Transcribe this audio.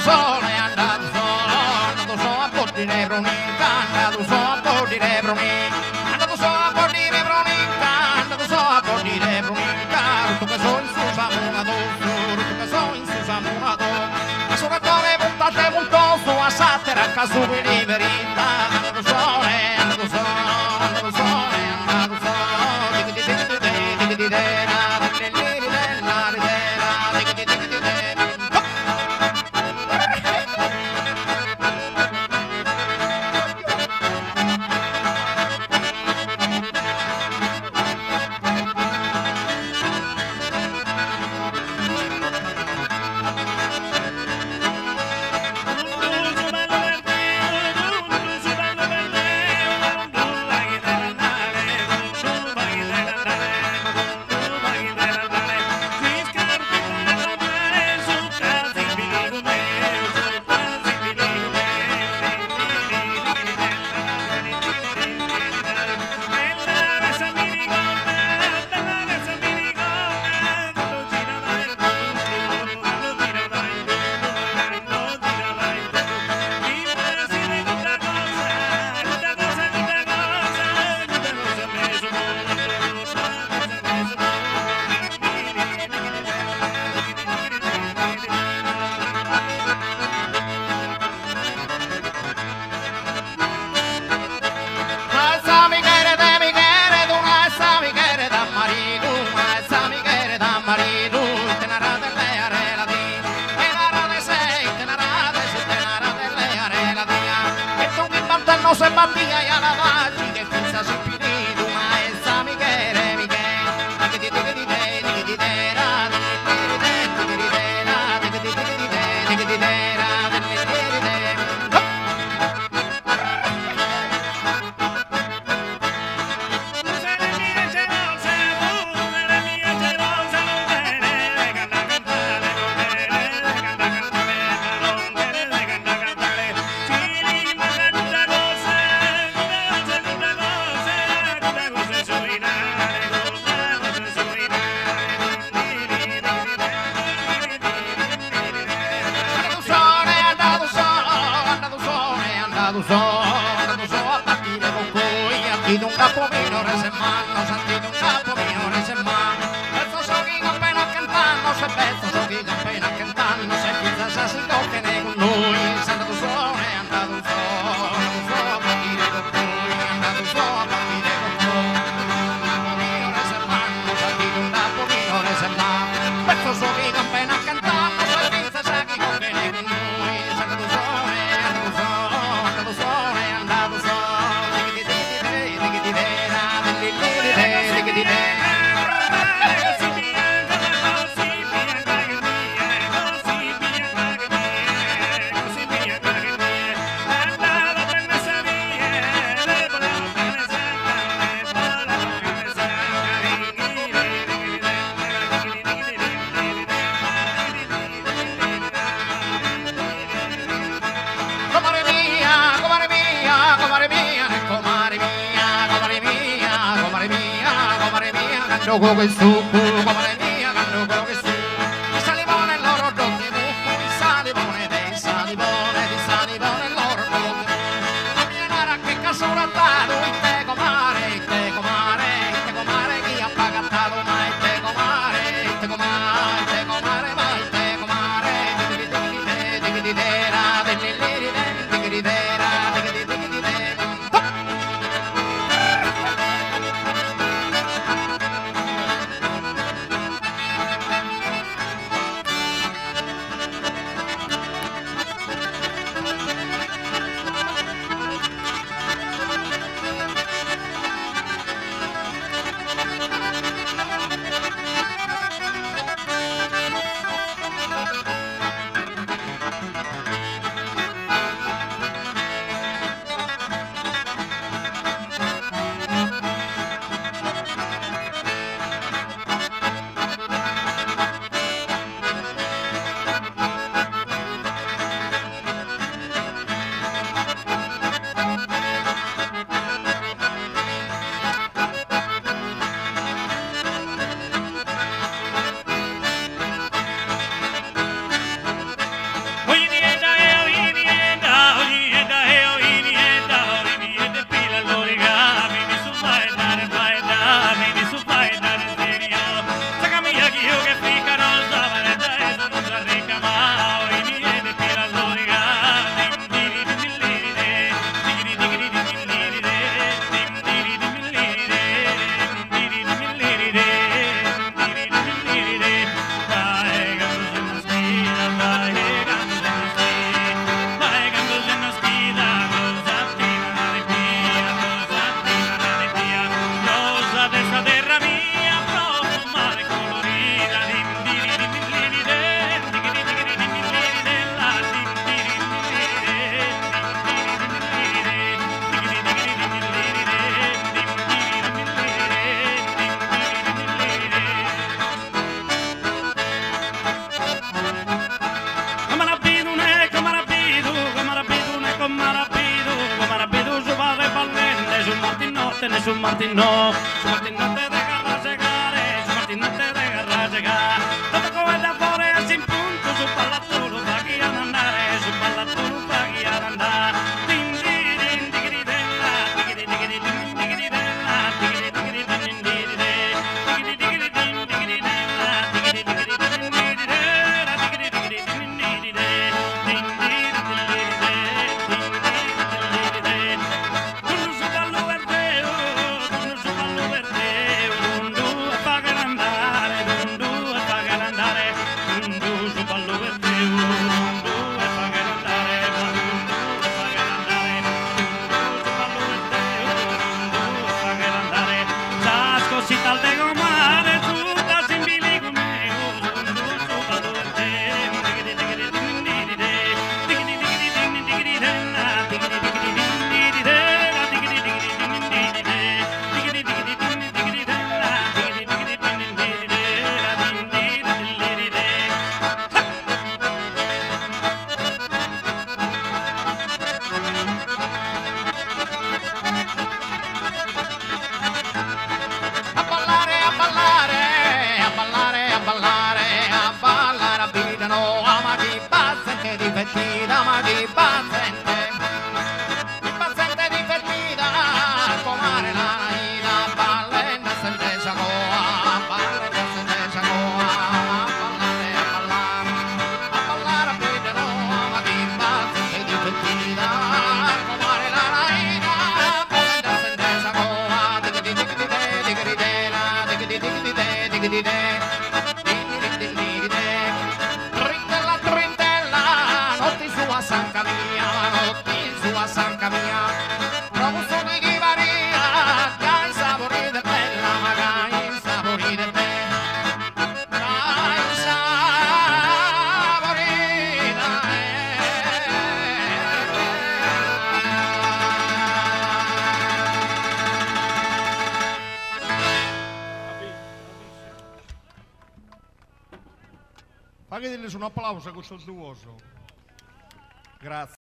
sole, a portire bronica, andato so a portire bronica, andato so a portire bronica, andato so a portire bronica, tutto che so in su samunato, tutto che so in su samunato, ma soprattutto puntate molto su a satera, a caso di verità, andato sole, andato sole, andato sole, andato sole, di no se batía y a la valle que piensa su espíritu, maestra Miguel, a partire con cui a ti un capo minore se mano, sentito un capo minore se mano, pezzo so che appena cantando, se pezzo so che appena cantando, se pizza si tocca con noi, se andato so, è andato so a partire con cui, andato so a partire con cui, capo minore se mano, sentito un capo minore se mano, pezzo so che appena cantando, se pizza si tocca con noi, se andato so, con il succo, comare mia, canno con il succo, il salivone loro dotti buco, il salivone dei salivone, di salivone loro dotti, la mia nara che casura talo, il te comare, chi ha pagato, ma il te comare, ma il te comare, con marabidu su barre ballende, su martinotte, su martino, su martinotte de garra segare, su martinotte de garra segare. Tutto come da fuori a sin punto, su pallatolo paghi ad andare, su pallatolo paghi ad andare. Din din din digri della, digri digri din digri della, digri digri din digri de, digri digri din digri della, digri digri din digri della, digri digri din digri de, din din digri de, din din digri de. Dundu su ballo verdeo, dundu su ballo verdeo, dundu a fare andare, dundu a fare andare, dundu su ballo verdeo, dundu a fare andare, dundu a fare andare, dundu su ballo verdeo, dundu a fare andare. Zasco si tal de gomare, tutta sin biligo meo, dundu su ballo verdeo, digri digri din digri de, digri digri din digri della, digri digri din digri della, digri digri din digri de, digri digri din digri della, digri digri din digri della, din digri de. A ballare, a ballare, a ballare, a ballare, a ballare, abitano, ama chi bazzente di fettida, ama chi bazzente di fettida, comare la naina, ballenda senza goa, ballenda senza goa, a ballare, abitano, ama chi bazzente di fettida, comare la naina, ballenda senza goa, trintella, trintella, notti sua sanca mia, notti sua sanca mia, provo su di chi varia, che i sapori de bella, ma che i sapori de bella, che i sapori Fagheteles un applauso a questo duoso. Grazie.